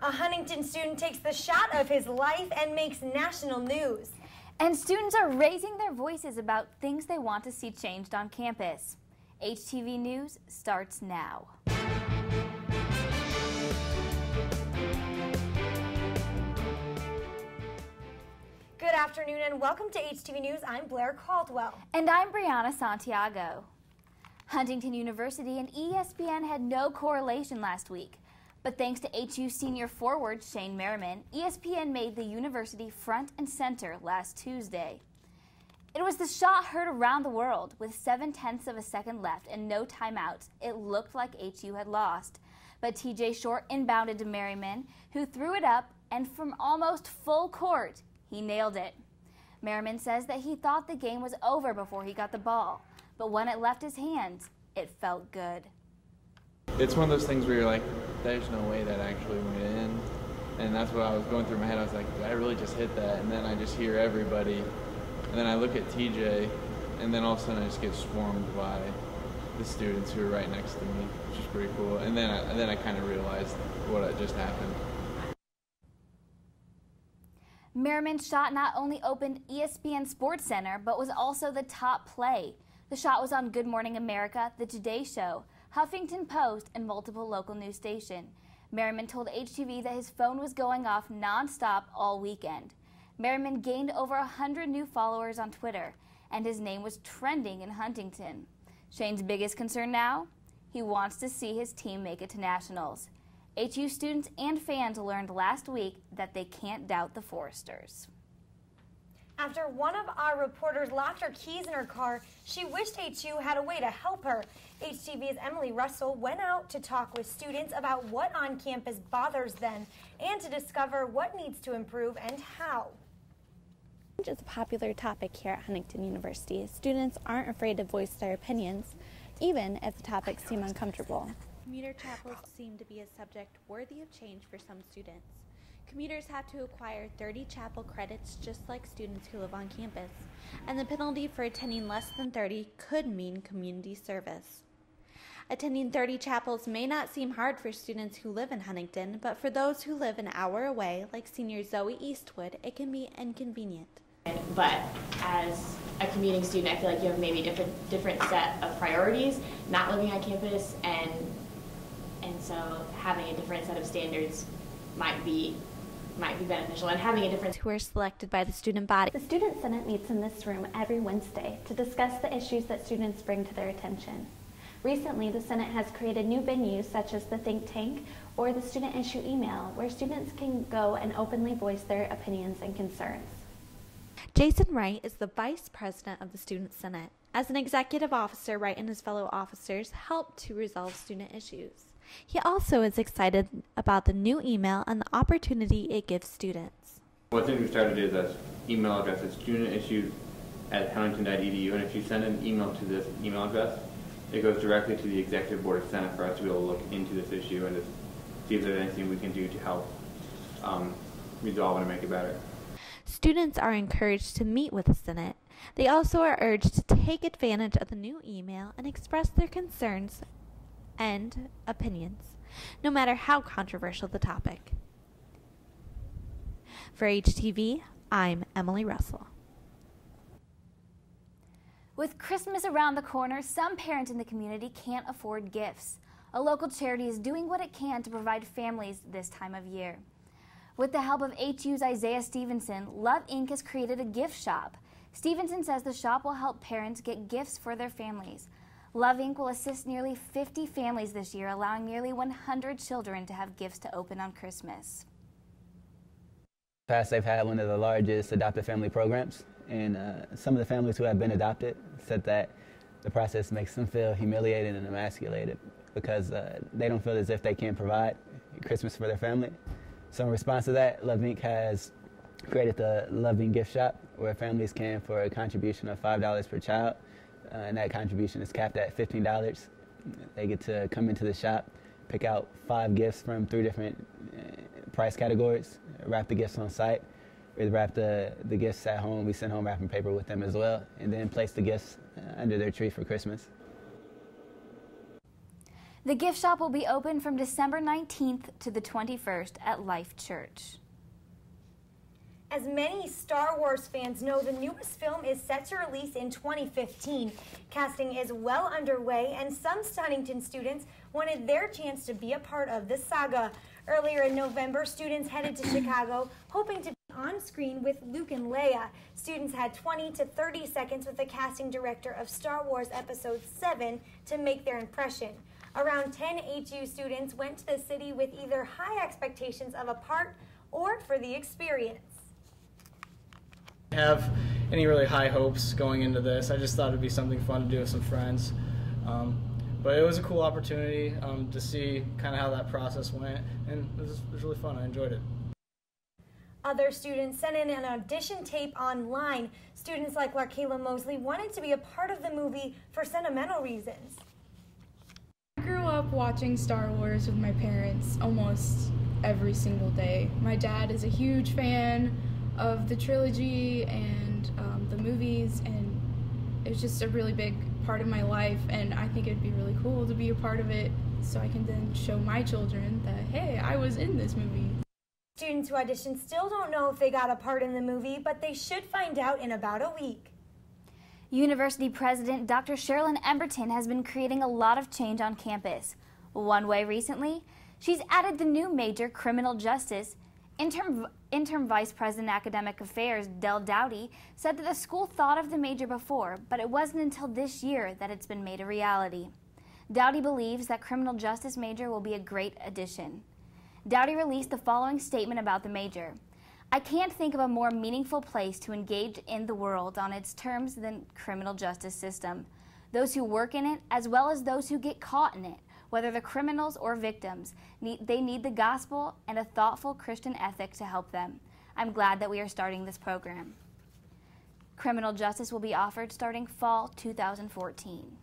A Huntington student takes the shot of his life and makes national news. And students are raising their voices about things they want to see changed on campus. HTV News starts now. Good afternoon and welcome to HTV News. I'm Blair Caldwell. And I'm Brianna Santiago. Huntington University and ESPN had no correlation last week. But thanks to HU senior forward Shane Merryman, ESPN made the university front and center last Tuesday. It was the shot heard around the world. With 0.7 of a second left and no timeouts, it looked like HU had lost. But TJ Short inbounded to Merriman, who threw it up, and from almost full court, he nailed it. Merriman says that he thought the game was over before he got the ball, but when it left his hands, it felt good. It's one of those things where you're like, there's no way that actually went in. And that's what I was going through my head. I was like, did I really just hit that? And then I just hear everybody. And then I look at TJ, and then all of a sudden I just get swarmed by the students who are right next to me, which is pretty cool. And then I kind of realized what had just happened. Merriman's shot not only opened ESPN Sports Center, but was also the top play. The shot was on Good Morning America, The Today Show, Huffington Post, and multiple local news stations. Merriman told HTV that his phone was going off nonstop all weekend. Merriman gained over 100 new followers on Twitter, and his name was trending in Huntington. Shane's biggest concern now? He wants to see his team make it to nationals. HU students and fans learned last week that they can't doubt the Foresters. After one of our reporters locked her keys in her car, she wished HU had a way to help her. HTV's Emily Russell went out to talk with students about what on campus bothers them and to discover what needs to improve and how. It's a popular topic here at Huntington University. Students aren't afraid to voice their opinions, even if the topics seem uncomfortable. Commuter chapels seem to be a subject worthy of change for some students. Commuters have to acquire 30 chapel credits just like students who live on campus, and the penalty for attending less than 30 could mean community service. Attending 30 chapels may not seem hard for students who live in Huntington, but for those who live an hour away, like senior Zoe Eastwood, it can be inconvenient. But as a commuting student, I feel like you have maybe a different set of priorities, not living on campus, and so having a different set of standards might be beneficial, and having a different who are selected by the student body. The Student Senate meets in this room every Wednesday to discuss the issues that students bring to their attention. Recently, the Senate has created new venues such as the think tank or the student issue email, where students can go and openly voice their opinions and concerns. Jason Wright is the Vice President of the Student Senate. As an executive officer, Wright and his fellow officers help to resolve student issues. He also is excited about the new email and the opportunity it gives students. One thing we started is an email address is studentissues@huntington.edu, and if you send an email to this email address, it goes directly to the Executive Board of Senate for us to be able to look into this issue and to see if there's anything we can do to help resolve it and make it better. Students are encouraged to meet with the Senate. They also are urged to take advantage of the new email and express their concerns and opinions, no matter how controversial the topic. For HTV, I'm Emily Russell. With Christmas around the corner, some parents in the community can't afford gifts. A local charity is doing what it can to provide families this time of year. With the help of HU's Isaiah Stevenson, Love Inc. has created a gift shop. Stevenson says the shop will help parents get gifts for their families. Love Inc. will assist nearly 50 families this year, allowing nearly 100 children to have gifts to open on Christmas. Past, they've had one of the largest adoptive family programs, and some of the families who have been adopted said that the process makes them feel humiliated and emasculated because they don't feel as if they can provide Christmas for their family. So in response to that, Love Inc. has created the Love Inc. gift shop, where families can, for a contribution of $5 per child, and that contribution is capped at $15. They get to come into the shop, pick out 5 gifts from 3 different price categories, wrap the gifts on site. We wrap the gifts at home. We send home wrapping paper with them as well, and then place the gifts under their tree for Christmas. The gift shop will be open from December 19th to the 21st at Life Church. As many Star Wars fans know, the newest film is set to release in 2015. Casting is well underway, and some Huntington students wanted their chance to be a part of the saga. Earlier in November, students headed to Chicago, hoping to be on screen with Luke and Leia. Students had 20 to 30 seconds with the casting director of Star Wars Episode 7 to make their impression. Around 10 HU students went to the city with either high expectations of a part or for the experience. Have any really high hopes going into this. I just thought it'd be something fun to do with some friends. But it was a cool opportunity to see kind of how that process went, and it was really fun. I enjoyed it. Other students sent in an audition tape online. Students like Larkayla Mosley wanted to be a part of the movie for sentimental reasons. I grew up watching Star Wars with my parents almost every single day. My dad is a huge fan of the trilogy and the movies, and it's just a really big part of my life, and I think it'd be really cool to be a part of it so I can then show my children that, hey, I was in this movie. Students who auditioned still don't know if they got a part in the movie, but they should find out in about a week. University President Dr. Sherilyn Emberton has been creating a lot of change on campus. One way recently, she's added the new major, Criminal Justice. Interim Vice President Academic Affairs, Del Dowdy, said that the school thought of the major before, but it wasn't until this year that it's been made a reality. Dowdy believes that criminal justice major will be a great addition. Dowdy released the following statement about the major. I can't think of a more meaningful place to engage in the world on its terms than criminal justice system. Those who work in it, as well as those who get caught in it, whether they're criminals or victims, they need the gospel and a thoughtful Christian ethic to help them. I'm glad that we are starting this program. Criminal justice will be offered starting fall 2014.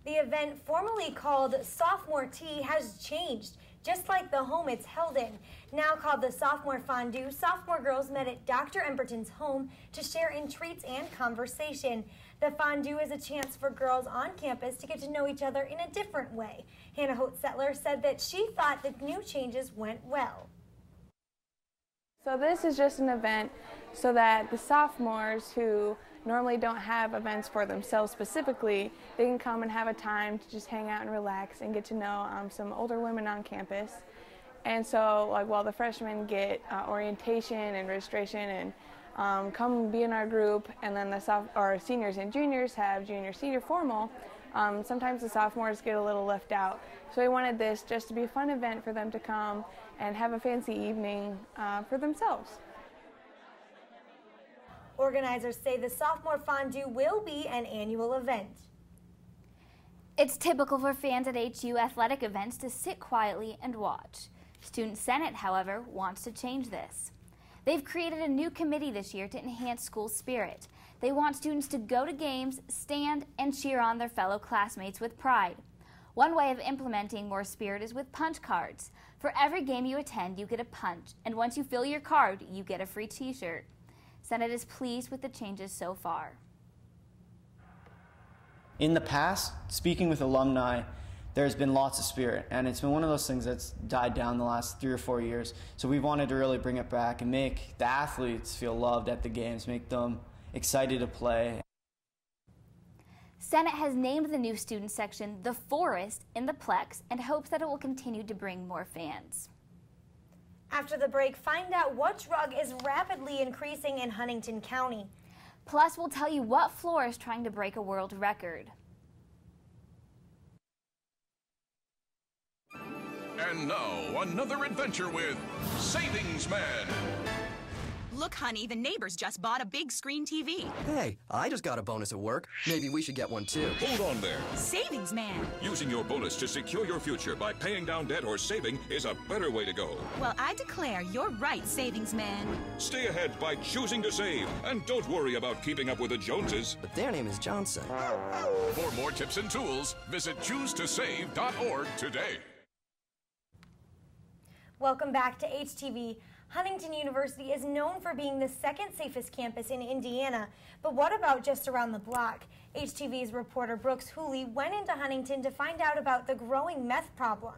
The event, formerly called Sophomore Tea, has changed, just like the home it's held in. Now called the Sophomore Fondue, sophomore girls met at Dr. Emberton's home to share in treats and conversation. The fondue is a chance for girls on campus to get to know each other in a different way. Hannah Holt-Settler said that she thought the new changes went well. So this is just an event so that the sophomores who normally don't have events for themselves specifically, they can come and have a time to just hang out and relax and get to know some older women on campus. And so while the freshmen get orientation and registration and come be in our group, and then our seniors and juniors have junior-senior formal, sometimes the sophomores get a little left out. So we wanted this just to be a fun event for them to come and have a fancy evening for themselves. Organizers say the Sophomore Fondue will be an annual event. It's typical for fans at HU athletic events to sit quietly and watch. Student Senate, however, wants to change this. They've created a new committee this year to enhance school spirit. They want students to go to games, stand, and cheer on their fellow classmates with pride. One way of implementing more spirit is with punch cards. For every game you attend, you get a punch, and once you fill your card, you get a free t-shirt. Senate is pleased with the changes so far. In the past, speaking with alumni, there's been lots of spirit, and it's been one of those things that's died down the last 3 or 4 years. So we wanted to really bring it back and make the athletes feel loved at the games, make them excited to play. Senate has named the new student section The Forest in the Plex and hopes that it will continue to bring more fans. After the break, find out what drug is rapidly increasing in Huntington County. Plus, we'll tell you what floor is trying to break a world record. And now, another adventure with Savings Man. Look, honey, the neighbors just bought a big screen TV. Hey, I just got a bonus at work. Maybe we should get one too. Hold on there. Savings Man. Using your bonus to secure your future by paying down debt or saving is a better way to go. Well, I declare you're right, Savings Man. Stay ahead by choosing to save. And don't worry about keeping up with the Joneses. But their name is Johnson. For more tips and tools, visit choosetosave.org today. Welcome back to HTV. Huntington University is known for being the second safest campus in Indiana, but what about just around the block? HTV's reporter Brooks Hooley went into Huntington to find out about the growing meth problem.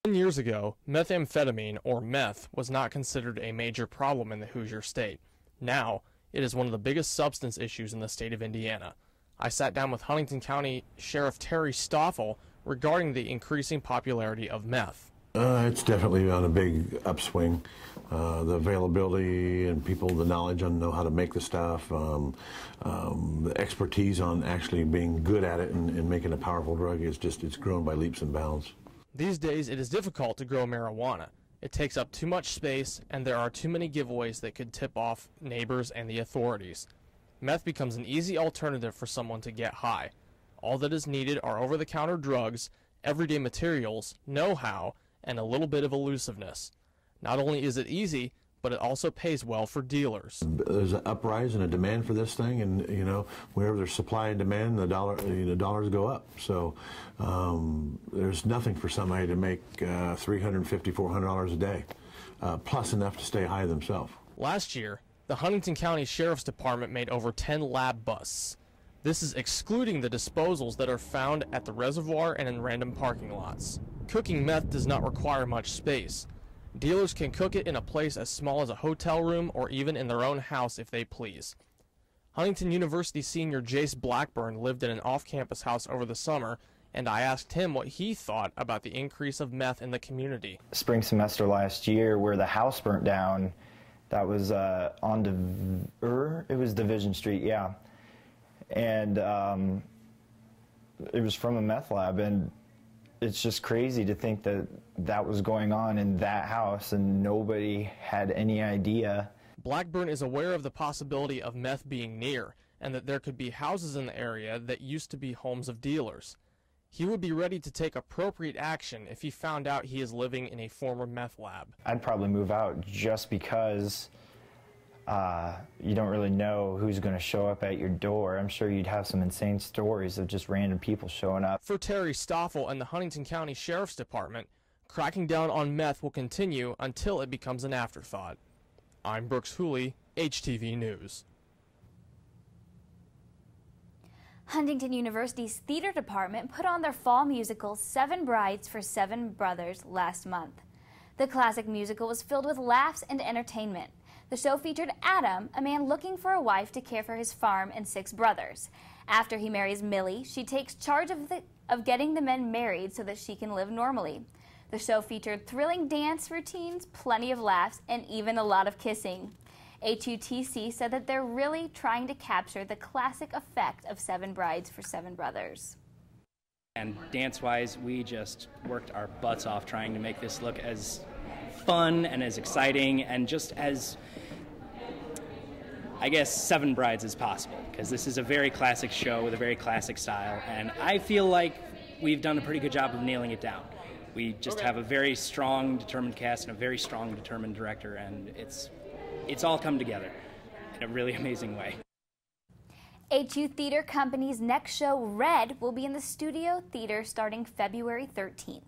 10 years ago, methamphetamine, or meth, was not considered a major problem in the Hoosier State. Now, it is one of the biggest substance issues in the state of Indiana. I sat down with Huntington County Sheriff Terry Stoffel regarding the increasing popularity of meth. It's definitely on a big upswing. The availability and people, the knowledge on know how to make the stuff, the expertise on actually being good at it and making a powerful drug it's grown by leaps and bounds. These days, it is difficult to grow marijuana. It takes up too much space, and there are too many giveaways that could tip off neighbors and the authorities. Meth becomes an easy alternative for someone to get high. All that is needed are over-the-counter drugs, everyday materials, know-how, and a little bit of elusiveness. Not only is it easy, but it also pays well for dealers. There's an uprise and a demand for this thing, and wherever there's supply and demand, the dollars go up. So there's nothing for somebody to make $350, $400 a day, plus enough to stay high themselves. Last year, the Huntington County Sheriff's Department made over 10 lab busts. This is excluding the disposals that are found at the reservoir and in random parking lots. Cooking meth does not require much space. Dealers can cook it in a place as small as a hotel room or even in their own house if they please. Huntington University senior Jace Blackburn lived in an off-campus house over the summer, and I asked him what he thought about the increase of meth in the community. Spring semester last year, where the house burnt down, that was it was Division Street, yeah. And it was from a meth lab, and it's just crazy to think that that was going on in that house and nobody had any idea. Blackburn is aware of the possibility of meth being near, and that there could be houses in the area that used to be homes of dealers. He would be ready to take appropriate action if he found out he is living in a former meth lab. I'd probably move out just because you don't really know who's going to show up at your door. I'm sure you'd have some insane stories of just random people showing up. For Terry Stoffel and the Huntington County Sheriff's Department, cracking down on meth will continue until it becomes an afterthought. I'm Brooks Hooley, HTV News. Huntington University's theater department put on their fall musical 7 Brides for 7 Brothers last month. The classic musical was filled with laughs and entertainment. The show featured Adam, a man looking for a wife to care for his farm and 6 brothers. After he marries Millie, she takes charge of getting the men married so that she can live normally. The show featured thrilling dance routines, plenty of laughs, and even a lot of kissing. HUTC said that they're really trying to capture the classic effect of 7 Brides for 7 Brothers. And dance-wise, we just worked our butts off trying to make this look as fun and as exciting and just as, I guess, 7 Brides as possible, because this is a very classic show with a very classic style, and I feel like we've done a pretty good job of nailing it down. We just have a very strong, determined cast and a very strong, determined director, and it's all come together in a really amazing way. HU Theater Company's next show, Red, will be in the Studio Theater starting February 13th.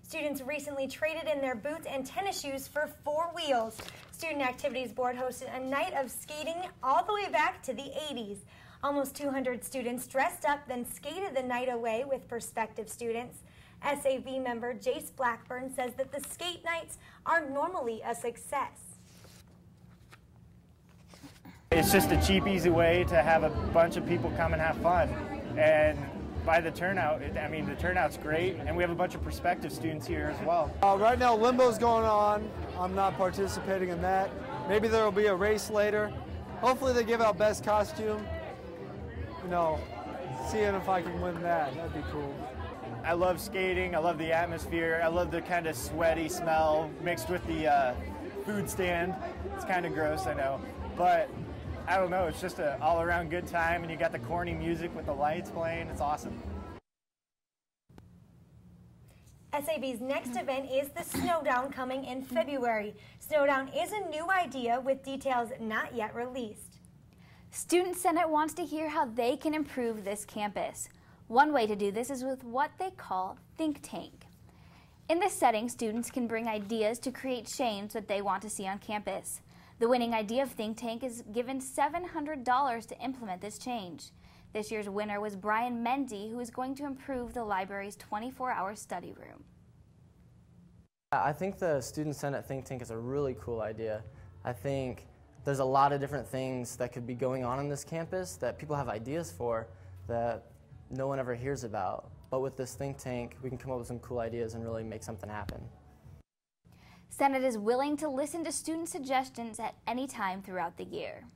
Students recently traded in their boots and tennis shoes for 4 wheels. Student Activities Board hosted a night of skating all the way back to the 80s. Almost 200 students dressed up, then skated the night away with prospective students. SAV member Jace Blackburn says that the skate nights are normally a success. It's just a cheap, easy way to have a bunch of people come and have fun. And by the turnout, the turnout's great, and we have a bunch of prospective students here as well. Right now, Limbo's going on. I'm not participating in that. Maybe there will be a race later. Hopefully they give out best costume. Seeing if I can win that. That'd be cool. I love skating. I love the atmosphere. I love the kind of sweaty smell mixed with the food stand. It's kind of gross, I know. But I don't know, it's just an all-around good time, and you got the corny music with the lights playing. It's awesome. SAV's next event is the Snowdown coming in February. Snowdown is a new idea with details not yet released. Student Senate wants to hear how they can improve this campus. One way to do this is with what they call Think Tank. In this setting, students can bring ideas to create change that they want to see on campus. The winning idea of Think Tank is given $700 to implement this change. This year's winner was Brian Mendy, who is going to improve the library's 24-hour study room. I think the Student Senate Think Tank is a really cool idea. I think there's a lot of different things that could be going on this campus that people have ideas for that no one ever hears about. But with this think tank, we can come up with some cool ideas and really make something happen. Senate is willing to listen to student suggestions at any time throughout the year.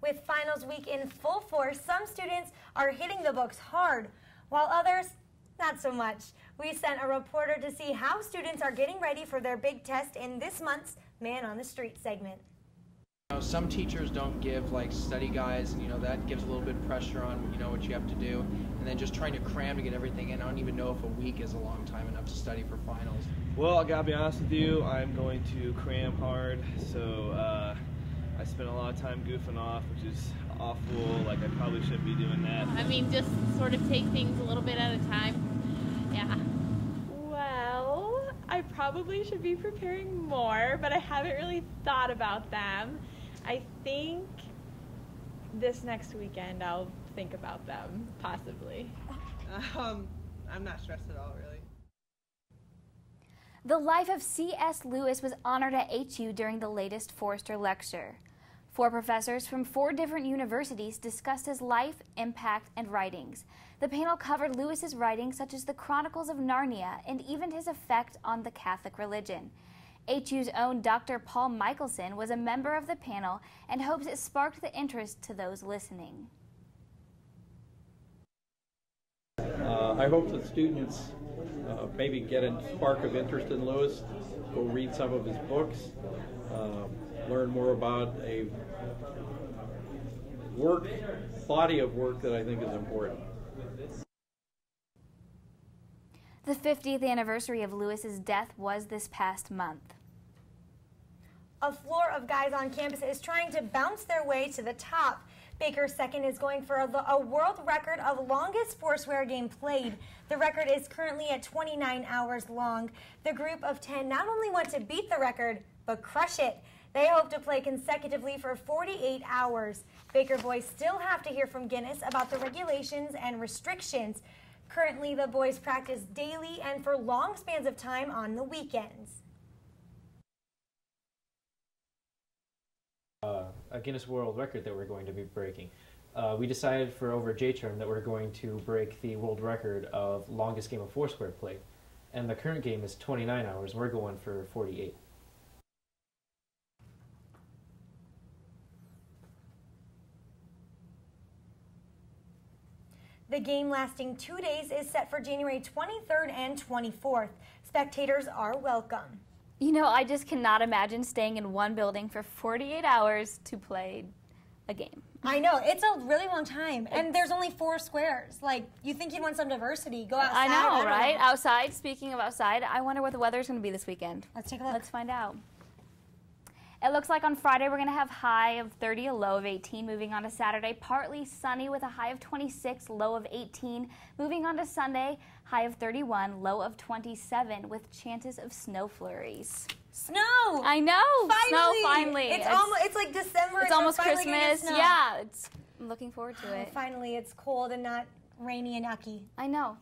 With finals week in full force, some students are hitting the books hard, while others, not so much. We sent a reporter to see how students are getting ready for their big test in this month's Man on the Street segment. Some teachers don't give like study guides, and that gives a little bit of pressure on what you have to do, and then just trying to cram to get everything in. I don't even know if a week is a long time enough to study for finals. Well, I gotta be honest with you, I'm going to cram hard, so I spent a lot of time goofing off, which is awful. Like, I probably shouldn't be doing that. I mean, just sort of take things a little bit at a time. Yeah. Well, I probably should be preparing more, but I haven't really thought about them. I think this next weekend I'll think about them, possibly. I'm not stressed at all, really. The life of C.S. Lewis was honored at HU during the latest Forrester Lecture. 4 professors from 4 different universities discussed his life, impact, and writings. The panel covered Lewis's writings such as the Chronicles of Narnia and even his effect on the Catholic religion. HU's own Dr. Paul Michelson was a member of the panel and hopes it sparked the interest to those listening. I hope that students maybe get a spark of interest in Lewis, go read some of his books, learn more about a body of work that I think is important. The 50th anniversary of Lewis's death was this past month. A floor of guys on campus is trying to bounce their way to the top. Baker's second is going for a world record of longest foursquare game played. The record is currently at 29 hours long. The group of 10 not only want to beat the record, but crush it. They hope to play consecutively for 48 hours. Baker boys still have to hear from Guinness about the regulations and restrictions. Currently, the boys practice daily and for long spans of time on the weekends. A Guinness World Record that we're going to be breaking. We decided for over J-term that we're going to break the world record of longest game of foursquare played. And the current game is 29 hours. We're going for 48. The game lasting 2 days is set for January 23rd and 24th. Spectators are welcome. I just cannot imagine staying in one building for 48 hours to play a game. I know, it's a really long time, and there's only 4 squares. Like, you think you'd want some diversity, go outside. I know, right? Outside, speaking of outside, I wonder what the weather's going to be this weekend. Let's take a look. Let's find out. It looks like on Friday we're going to have high of 30, a low of 18. Moving on to Saturday, partly sunny with a high of 26, low of 18. Moving on to Sunday, high of 31, low of 27 with chances of snow flurries. Snow! I know! Finally! Snow, finally. It's like December. It's almost Christmas. Yeah, I'm looking forward to it. Finally, it's cold and not rainy and yucky. I know.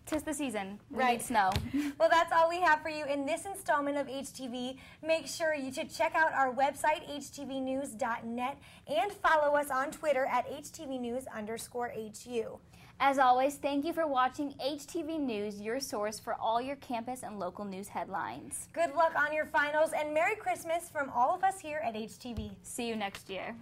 'Tis the season. We Right. need snow. Well, that's all we have for you in this installment of HTV. Make sure you to check out our website, htvnews.net, and follow us on Twitter at HTVnews_HU. As always, thank you for watching HTV News, your source for all your campus and local news headlines. Good luck on your finals, and Merry Christmas from all of us here at HTV. See you next year.